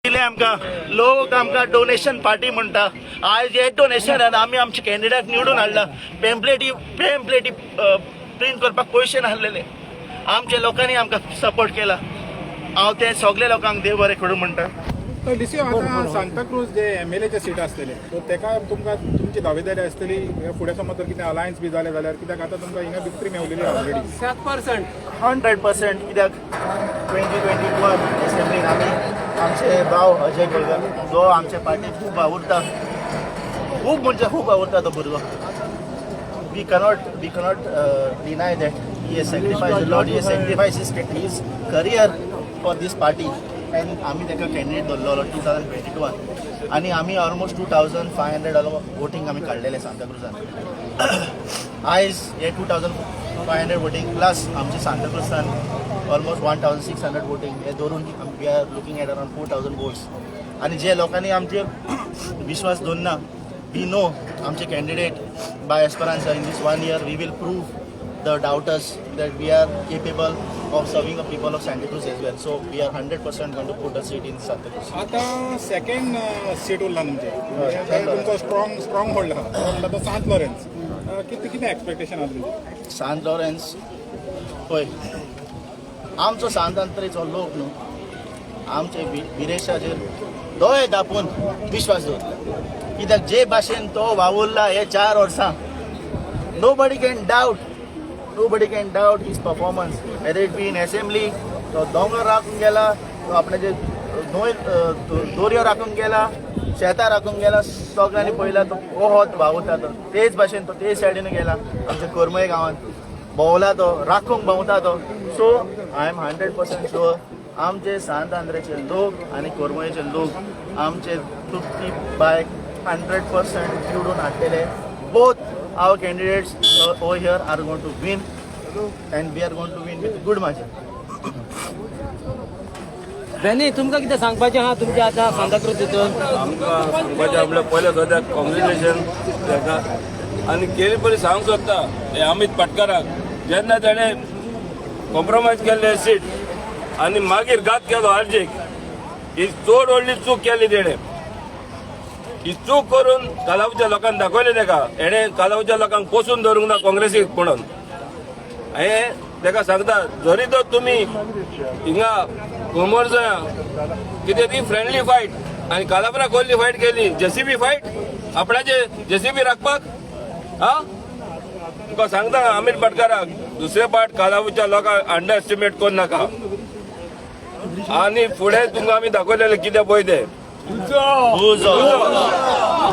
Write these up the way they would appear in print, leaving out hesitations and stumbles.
आमकां लोक आमकां डोनेशन पार्टी म्हणटा. आज हे डोनेशन आमी आमचे कॅन्डिडेट निवडून हाडला. पेम्पलेटी प्रिंट करपाक पयशे नासलेले. आमच्या लोकांनी आमकां सपोर्ट केला. हांव ते सगळे लोकांक देव बरें करूं म्हणटा. तर डीसी आता सांताक्रूज जे MLA सीट आसतले तर तेका तुमकां तुमची दावेदारी आसतली. फुडें समज जर कितें अलायन्स बी जालें जाल्यार कित्याक आतां तुमकां हिंगा विक्ट्री मेवलेली ऑलरेडी 100% कित्याक 2021 एसेंब्लीन आमी आमचे भाव अजय गोलकर जो आमच्या पार्टीक खूब आवडटा, खूब म्हणजे खूब आवडटा तो भुरगो. We cannot deny that he has sacrificed a lot. He has sacrificed his career for this party. And आम्ही ताका कॅन्डिडेट दवरलो 2022 आणि आम्ही ऑलमोस्ट 2500 वोटींग आम्ही काढलेले सांताक्रुजान. आयज हे 2500 वोटींग प्लस आमचे सांताक्रुजान ऑलमोस्ट 1600 वोटींग हे धरून we are looking at around 4000 votes. आणि जे लोकांनी आमचे विश्वास दवरना, वी नो आमचे कॅन्डिडेट बाय एस्परांसा in this 1 year we will prove the doubters that we are capable of serving the people of Santa Cruz as well. So we are 100% going to put a seat in Santa Cruz. आता second seat उरला तुमचे तुमचो strong hold आहा तो सांत Lawrence. कितें expectation आहा तुमची? सांत लॉरेन्स पळय आमचो सांतांत्रेचो लोक न्हू आमचे विरेशाचेर दोळे धापून विश्वास दवरला. कित्याक जे भाशेन तो वावुरला हे 4 वर्सां Nobody can doubt his performance. Whether it be in assembly, तो दोंगर राखून गेला, तो आपणे जे दोरयो राखून गेला, शेतां राखून गेला, सगळ्यांनी पळयला तो कोहोत वावुरता. तो तेच भाशेन तो तेच सायडीन गेला. आमच्या कोरमय गांवांत भोंवला तो, राखूंक भोंवता तो. सो आय एम 100% शुअर आमचे सांत आंध्रेचे लोक आनी कोरमयेचे लोक आमचे 50% निवडून हाडलेले. Both our candidates over here are going to win and we are going to win with good margin. बेनी तुमकां कितें सांगपाचें आहा तुमच्या आतां सांताक्रूज हितून? आमकां सांगपाचें आपल्या पयल्या सद्याक कॉंग्रेच्युलेशन ताका आनी केली बरी सांगूंक सोदता हे अमित पाटकाराक. जेन्ना ताणें कॉम्प्रोमायज केल्ले सीट आनी मागीर घात केलो आर्जेक, ही चड व्हडली चूक केली तेणें. ही चूक करून कालावच्या लोकांक दाखयलें ताका. हेणें कालावच्या लोकांक पोसून दवरूंक ना काँग्रेसीक म्हणून. हांवें ताका सांगता जरी तर तुमी हिंगा घुमर जया कितें ती फ्रेंडली फायट आनी कालापरा कोल्ली फायट केली, JCB फायट आपणाचे JCB राखपाक. तुका सांगता अमित पाटकाराक दुसरे पाट कालावच्या लोकांक अंडर एस्टिमेट करूं नाका. आनी फुडें तुमकां आमी दाखयलेलें कितें पळय तें.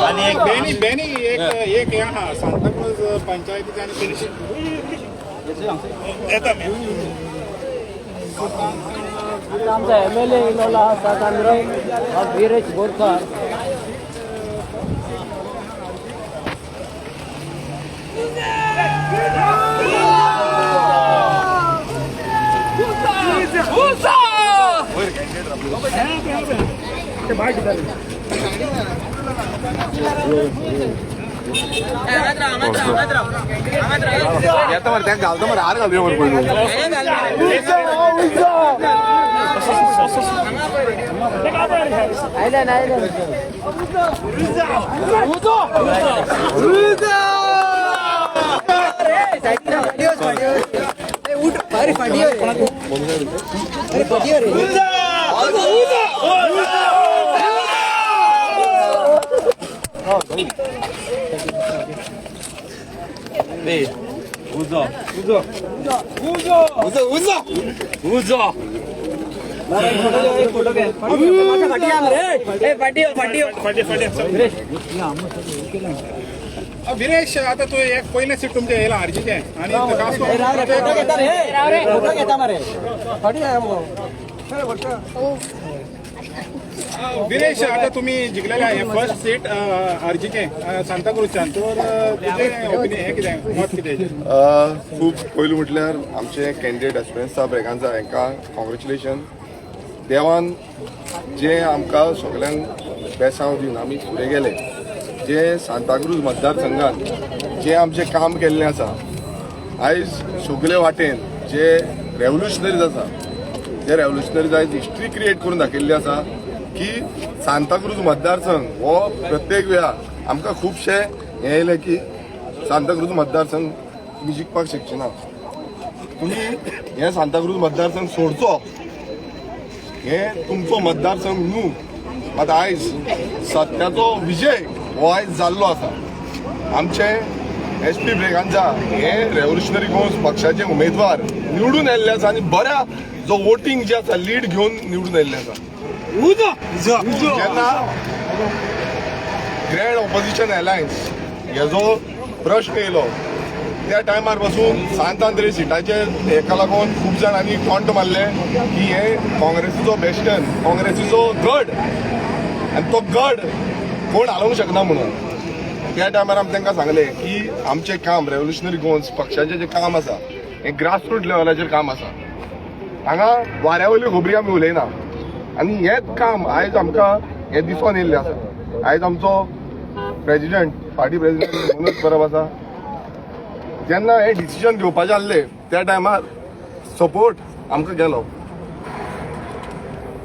आणि एक बेनी एक हे आहा सांताक्रूज पंचायतीचे आनी आमचा MLA इलोला आहा सांतांद्रे वीरेश बोरकार. विरेश आता तू एक पयलें सीट तुमचें येयलां आरजीचें आनी विरेश आता तुम्ही जिंकलेले आहे फर्स्ट सीट आरजीचें सांताक्रूजच्यान. तर तुजें ओपिनियन हें कितें मत कितें? खूब पयलीं म्हटल्यार आमचे कॅन्डिडेट एस्पिरंट्स ब्रेगांचा हांकां कॉंग्रेच्युलेशन. देवान जे आमकां सगळ्यांक बेसांव दिवन आमी फुडें गेले, जे सांताक्रूज मतदारसंघात जे आमचें काम केल्लें आसा आयज सगळे वाटेन जे रेव्होल्युशनरीज आसा, जे रेव्होल्युशनरीज आयज हिस्ट्री क्रिएट करून दाखयल्ली आसा की सांताक्रूज मतदारसंघ हो प्रत्येक वेळा आमकां खुबशे हे येयले की सांताक्रूज मतदारसंघ तुमी जिखपाक शकचे ना, तुमी हे सांताक्रूज मतदारसंघ सोडचो, हे तुमचो मतदारसंघ न्हू. मात आयज सत्याचो विजय हो आयज जाल्लो आसा. आमचे SP ब्रेगांजा हे रेव्होल्युशनरी गोंस पक्षाचे उमेदवार निवडून येयल्ले आसा आनी बऱ्या जो वोटिंग जे आसा लीड घेवन निवडून येयल्ले आसा. जेन्ना ग्रँड ऑपोजिशन अलायन्स हेजो प्रश्न येयलो त्या टायमार पासून सांत आंद्रे सिटाचे हेका लागून खूब जाणांनी टॉन्ट मारले की हे काँग्रेसीचो बेस्टन, काँग्रेसीचो गड आनी तो गड कोण हालोवंक शकना म्हणून. त्या टायमार आमी तांकां सांगलें की आमचें काम रेव्होल्युशनरी गोंस पक्षाचें जें काम आसा हें ग्रासरूट लेवलाचेर काम आसा. हांगा वाऱ्या वयली खबरी आमी उलयना आनी हेंच काम आयज आमकां हें दिसून येयल्लें आसा. आयज आमचो president party president Manoj Parab आसा, जेन्ना हे डिसिजन घेवपाचें आसलें त्या टायमार सपोर्ट आमकां गेलो.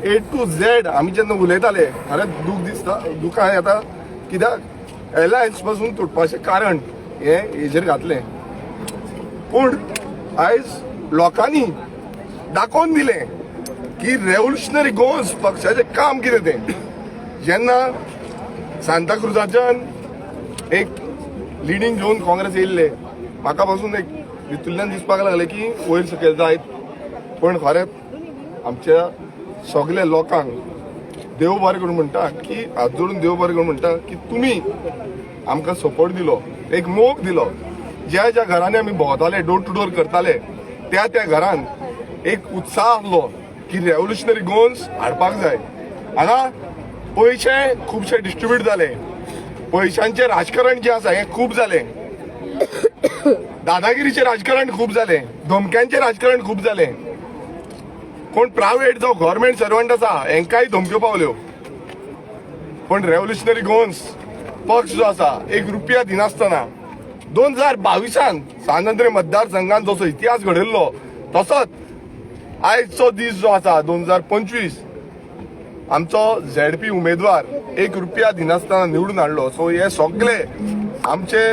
A to Z आमी जेन्ना उलयताले खरेंच दूख दिसता, दुखां येता, कित्याक एलायन्स पासून तुटपाचें कारण हे हेजेर घातलें. पूण आयज लोकांनी दाखोवन दिलें की रेव्होल्युशनरी गोंस पक्षाचें काम कितें तें. जेन्ना सांताक्रुजाच्यान एक लिडींग घेवन काँग्रेस येयल्ले, म्हाका पासून एक भितरल्यान दिसपाक लागलें की वयर सकयल जायत, पण खरेंच आमच्या सगळ्या लोकांक देव बरें करून म्हणटा की हात जोडून देव बरें करून म्हणटा की तुमी आमकां सपोर्ट दिलो, एक मोग दिलो. ज्या ज्या घरांनी आमी भोंवताले, डोर टू डोर करताले, त्या त्या घरान एक उत्साह आसलो की रेव्होल्युशनरी गोंस हाडपाक जाय. हांगा पयशे खुबशे डिस्ट्रिब्यूट जाले, पयशांचें राजकारण जें आसा हें खूब जालें, दादागिरीचें राजकारण खूब जालें, धमक्यांचें राजकारण खूब जालें. कोण प्रायव्हेट जो गव्हर्मेंट सर्वंट आसा हेंकाय धमक्यो पावल्यो. पण रेव्होल्युशनरी गोंस पक्ष जो आसा एक रुपया दिनासतना 2022 सांत आंद्रे मतदारसंघान जसो इतिहास घडयल्लो तसोच आयजचो दीस जो आसा 2025 आमचो ZP उमेदवार एक रुपया दिनासतना निवडून हाडलो. सो हे सगळे आमचे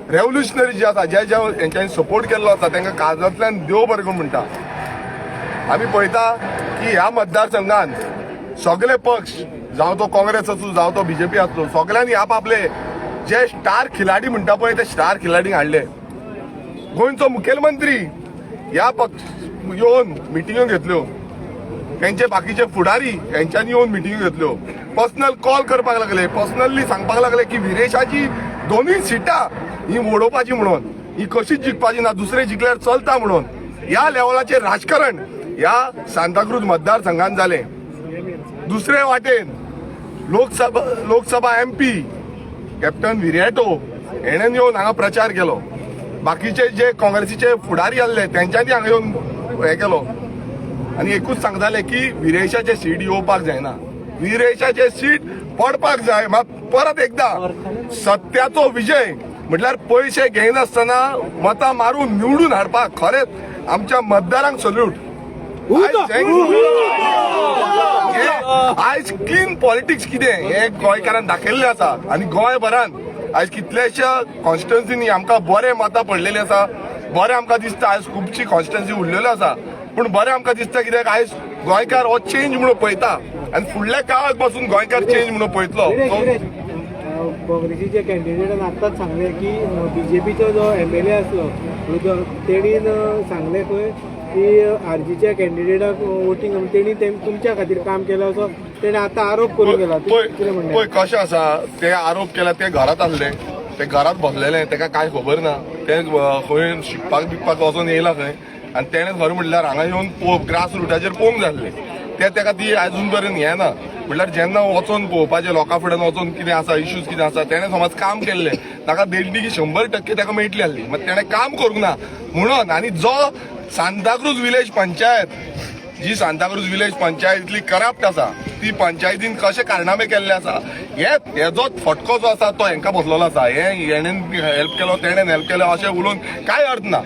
रेव्होल्युशनरी जे आसा, ज्या ज्या हेंच्यांनी सपोर्ट केल्लो आसा तांकां काळजांतल्यान देव बरें करून म्हणटा. आमी पळयता की ह्या मतदारसंघान सगळे पक्ष, जावं तो काँग्रेस आसूं जावं तो BJP आसूं, सगळ्यांनी आपले जे स्टार खिलाडी म्हणटा पळय ते स्टार खिलाडींक हाडले. गोंयचो मुखेलमंत्री ह्या पक्ष येवन मिटिंग्यो घेतल्यो, तेंचे बाकीचे फुडारी हेंच्यांनी येवन मिटिंग्यो घेतल्यो, पर्सनल कॉल करपाक लागले, पर्सनली सांगपाक लागले की विरेशाची दोनूय सिटां ही वडोवपाची म्हणून, ही कशीच जिखपाची ना, दुसरे जिखल्यार चलता म्हणून. ह्या लेवलाचेर राजकारण ह्या सांताक्रूज मतदारसंघान जालें. दुसरे वाटेन लोकसभा MP कॅप्टन विरेटो हेणें येवन हांगा प्रचार केलो. बाकीचे जे काँग्रेसीचे फुडारी आसले तेंच्यांनी हांगा येवन हें केलो आनी एकूच सांगताले की विरेशाचे सीट येवपाक जायना, विरेशाचे सीट पडपाक जाय. परत एकदां सत्याचो विजय म्हटल्यार पयशे घेयनासतना मतां मारून निवडून हाडपाक खरेंच आमच्या मतदारांक सल्यूट. आयज क्लीन पॉलिटिक्स कितें हे गोंयकारांक दाखयल्लें आसा आनी गोंयभरान आयज कितल्याशा कॉन्स्टिट्युन्सीनी आमकां बरे मतां पडलेलीं आसा. बरें आमकां दिसता आयज खुबशी कॉन्स्टिट्युन्सी उरलेल्यो आसा, पूण बरें आमकां दिसता कित्याक आयज गोंयकार हो चेंज म्हणून पळयता आनी फुडल्या काळाक पासून गोंयकार चेंज म्हणून पळयतलो. काँग्रेसीचे कॅन्डिडेटान आत्ताच सांगले की BJPचो जो MLA आसलो तेणीन सांगले खंय की RGच्या कॅन्डिडेटाक वोटींग तेणी तुमच्या खातीर काम केलं असो तेणे आतां आरोप करून गेला. पळय कशें आसा, ते आरोप केला ते घरांत आसले, ते घरांत बसलेले, ताका कांय खबर ना, ते खंय शिकपाक बिकपाक वचून येयला खंय आनी तेणें खरें म्हणल्यार हांगा येवन ग्रास रुटाचेर पळोवंक जाय आसलें. ते ताका ती अजून पर्यंत हें ना. म्हटल्यार जेन्ना वचोन पळोवपाचें लोकां फुड्यान वचोन कितें आसा, इश्यूज कितें आसा, तेणें समज काम केल्लें ताका देणगी 100% ताका मेळटली आसली, मात तेणें काम करूंक ना म्हणून. आनी जो सांताक्रूज विलेज पंचायत, जी सांताक्रूज विलेज पंचायत इतली करप्ट आसा, ती पंचायतीन कशे कारनामे केल्ले आसा हेजोच फटको जो आसा तो हेंकां बसलेलो आसा. हेणेन हेल्प केलो, तेणेन हेल्प केलो अशें उलोवन कांय अर्थ ना.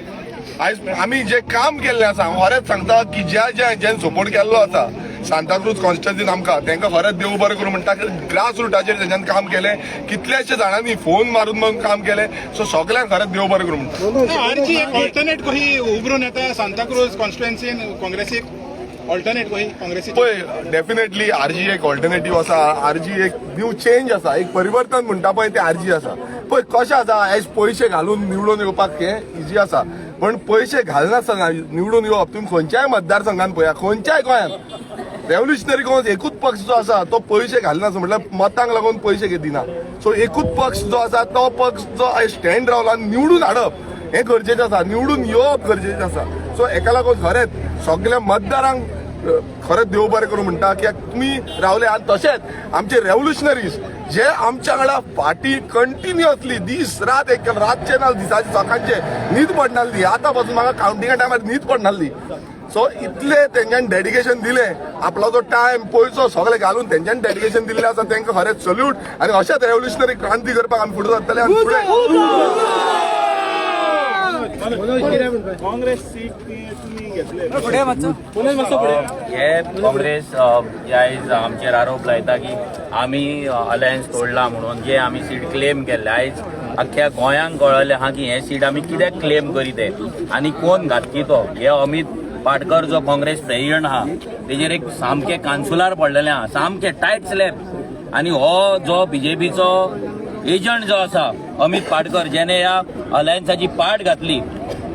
आयज आमी जे काम केल्लें आसा, हांव खरेंच सांगता की ज्या ज्या हेंच्यानी सपोर्ट केल्लो आसा सांताक्रूज कॉन्स्टिट्युन्सीन आमकां तांकां खरेंच देव बरें करूं म्हणटा ग्रास रुटाचेर तेंच्यान काम केलें कितल्याशे जाणांनी फोन मारून काम केलें सो सगळ्यांक खरेंच देव बरें करूं म्हणटा आरजी एक ऑल्टरनेट कशी उभरून येता सांताक्रूज कॉन्स्टिट्युएन्सीन काँग्रेसीक ऑल्टरनेट कशी काँग्रेसीक पळय डेफिनेटली आरजी एक ऑल्टरनेटीव आसा आरजी एक न्यू चेंज आसा एक परिवर्तन म्हणटा पळय ते आरजी आसा पळय कशें आसा आयज पयशे घालून निवडून येवपाक हें इजी आसा पण पयशे घालनासतना निवडून येवप तुम्ही खंयच्याय मतदारसंघात पळया खंयच्याय गोंयांत रेव्होल्युशनरी काँग्रेस एकूच पक्ष जो आसा तो पयशे घालनासतना म्हटल्यार मतांक लागून पयशे दिना सो एकूच पक्ष जो आसा तो पक्ष जो आयज स्टँड रावला निवडून हाडप हें गरजेचें आसा निवडून येवप गरजेचें आसा सो हेका लागून खरेंच सगळ्या मतदारांक खरेंच देव बरें करूं म्हणटा कित्याक तुमी रावले आनी तशेंच आमचे रेव्होल्युशनरीज जे आमच्या वांगडा फाटी कंटिन्युअसली दीस रात एक रातचे ना दिसाचे सकाळचे न्हीद पडनासली आतां पासून म्हाका कावंटिंगा टायमार न्हीद पडनासली सो इतले तेंच्यानी डेडिकेशन दिलें आपलो जो टायम पयसो सगळे घालून तेंच्यानी डेडिकेशन दिल्लें आसा तांकां खरेंच सल्यूट आनी अशेंच रेव्होल्युशनरी क्रांती करपाक आमी फुडें सरतले आनी फुडें काँग्रेस सीट तुम्ही घेतले हे काँग्रेस आयज आमचेर आरोप लायता की आमी अलायन्स तोडला म्हणून जे आमी सीट क्लेम केल्ले आयज अख्ख्या गोंयांक कळले आहा की हे सीट आमी कित्याक क्लेम करीत आनी कोण घातकी तो हे अमित पाटकर जो काँग्रेस प्रेसिडेंट आहा तेजेर एक सामके कांसुलार पडलेले आहा सामके टायट स्लॅब आनी हो जो बीजेपीचो एजंट जो आसा अमित पाटकर जेणे ह्या अलायन्साची पाट घातली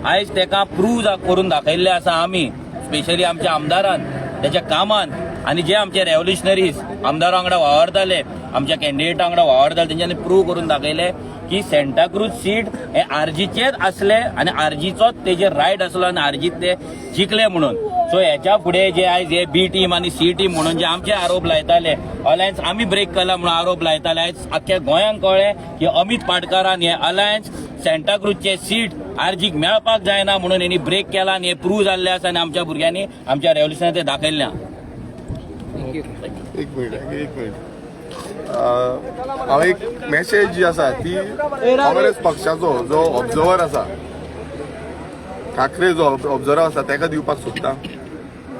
आयज तेका प्रूव्ह करून दाखयल्ले आसा आमी स्पेशली आमच्या आमदारान त्याच्या कामान आणि जे आमचे रेव्होल्युशनरीज आमदारा वांगडा वावरताले आमच्या कॅन्डिडेटा वांगडा वावरताले तेंच्यांनी प्रूव्ह करून दाखयले की सेंटाक्रूज सीट हे आरजीचेच असले आणि आरजीचोच तेजे रायट असलो आणि आरजीत ते जिखले म्हणून सो हेच्या फुडें जे आयज हे बी टीम आणि सी टीम म्हणून जे आमचे आरोप लायताले अलायन्स आमी ब्रेक केला म्हणून आरोप लायताले आयज अख्ख्या गोंयांक कळ्ळें की अमित पाटकरान हे अलायन्स सेंटाक्रूजचे सीट आरजीक मेळपाक जायना म्हणून हेणी ब्रेक केला आणि हे प्रूव्ह जाल्ले आसा आणि आमच्या भुरग्यांनी आमच्या रेव्होल्युशनान ते दाखयल्लें एक मिनिट हांव एक मॅसेज जी आसा ती काँग्रेस पक्षाचो जो ऑब्झर्वर आसा ठाकरे जो ऑब्झर्वर आसा ताका दिवपाक सोदता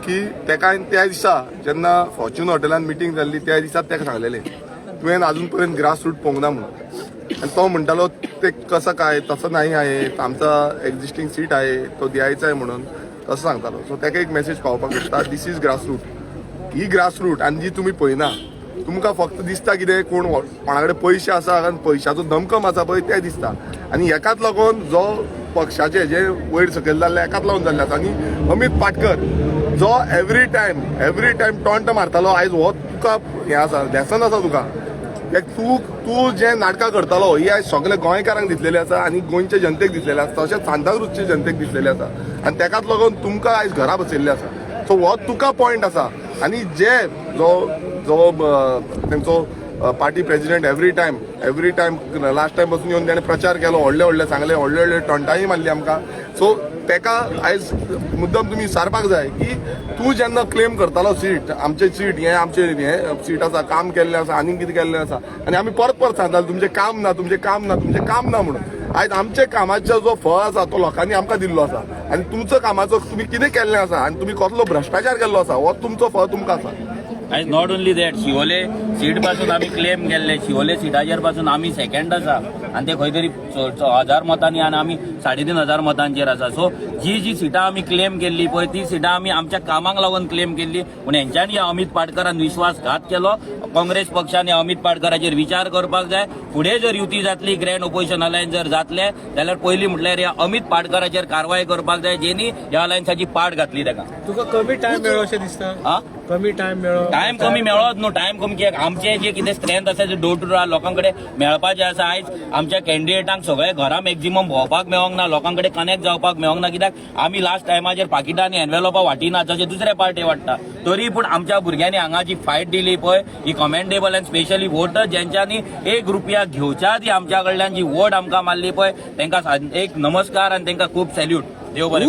की ताका त्या दिसा जेन्ना फॉर्च्यून हॉटेलान मिटींग जाल्ली त्या दिसा ताका सांगलेलें तुवें अजून पर्यंत ग्रास रूट पळोवंक ना म्हणून आणि तो म्हणटालो ते कसं काय तसं नाही आहे आमचा एक्झिस्टिंग सीट आहे तो द्यायचा आहे म्हणून तसं सांगतालो सो ताका एक मेसेज पावपाक सोदता दीस इज ग्रास रूट ही ग्रास रूट आनी जी तुमी पळयना तुमकां फक्त दिसता कितें कोण कोणा कडेन पयशे आसा आनी पयशाचो दमकम आसा पळय तें दिसता आनी हेकाच लागून जो पक्षाचे जे वयर सकयल जाल्ले हेकाच लागून जाल्ले आसा आनी अमित पाटकर जो एवरी टायम टॉन्ट मारतालो आयज हो तुका हें आसा लेसन आसा तुका तूं जे नाटकां करतालो ही आयज सगळे गोंयकारांक दिसलेली आसा आनी गोंयच्या जनतेक दिसलेली आसा तशेंच सांताक्रूजच्या जनतेक दिसलेली आसा आनी तेकाच लागून तुमकां आयज घरा बसयल्ले आसा सो हो तुका पॉयंट आसा आनी जे जो तेंचो party president every time last time पासून येवन ताणें प्रचार केलो व्हडले सांगले व्हडले टॉन्टाय मारली आमकां सो तेका आयज मुद्दम तुमी विचारपाक जाय की तूं जेन्ना क्लेम करतालो सीट आमचे सीट हे आमचे हे सीट आसा काम केल्लें आसा आनीक कितें केल्लें आसा आनी आमी परत सांगताले तुमचें काम ना म्हणून आयज आमच्या कामाचो जो फळ आसा तो लोकांनी आमकां दिल्लो आसा आनी तुमचो कामाचो तुमी कितें केल्लें आसा आनी तुमी कसलो भ्रश्टाचार केल्लो आसा हो तुमचो फळ तुमकां आसा आयज not only that Siolim seat पासून आमी क्लेम केल्ले शिवोले सिटाचेर पासून आमी सेकंड आसा आनी ते खंय तरी 1000 मतांनी आनी आमी 3500 मतांचेर आसा सो जी सिटां आमी क्लेम केल्ली पळय ती सिटां आमी आमच्या कामाक लागून क्लेम केल्ली पूण हेंच्यांनी अमित पाटकरान विश्वासघात केलो काँग्रेस पक्षाने अमित पाटकराचेर विचार करपाक जाय फुडें जर युती जातली ग्रँड ओपोजिशन अलायन्स जर जातले जाल्यार पयलीं म्हटल्यार ह्या अमित पाटकराचेर कारवाय करपाक जाय जेणी ह्या अलायन्साची पाट घातली ताका तुका कमी टायम मेळ्ळो अशें दिसता कमी टायम मेळ्ळो टायम कमी मेळत न्हू टायम कमी कित्याक आमचे जे कितें स्ट्रेंथ आसा जे डोर टू डोर लोकां कडेन मेळपाचें आसा आयज आमच्या कॅन्डिडेटांक सगळे घरा मॅक्झिमम भोंवपाक मेळोंक ना लोकां कडेन कनेक्ट जावपाक मेळोंक ना कित्याक आमी लास्ट टायमाचेर पाकिटांनी एनवेलोपां वाटिना जशे दुसरे पार्टी वाडटा तरी पूण आमच्या भुरग्यांनी हांगा जी फायट दिली पळय ही कमेंडेबल आनी स्पेशली वोटर जेंच्यांनी ₹1 घेवच्या आदी आमच्या कडल्यान जी वोट आमकां मारली पळय तांकां एक नमस्कार आनी तांकां खूब सॅल्यूट देव बरें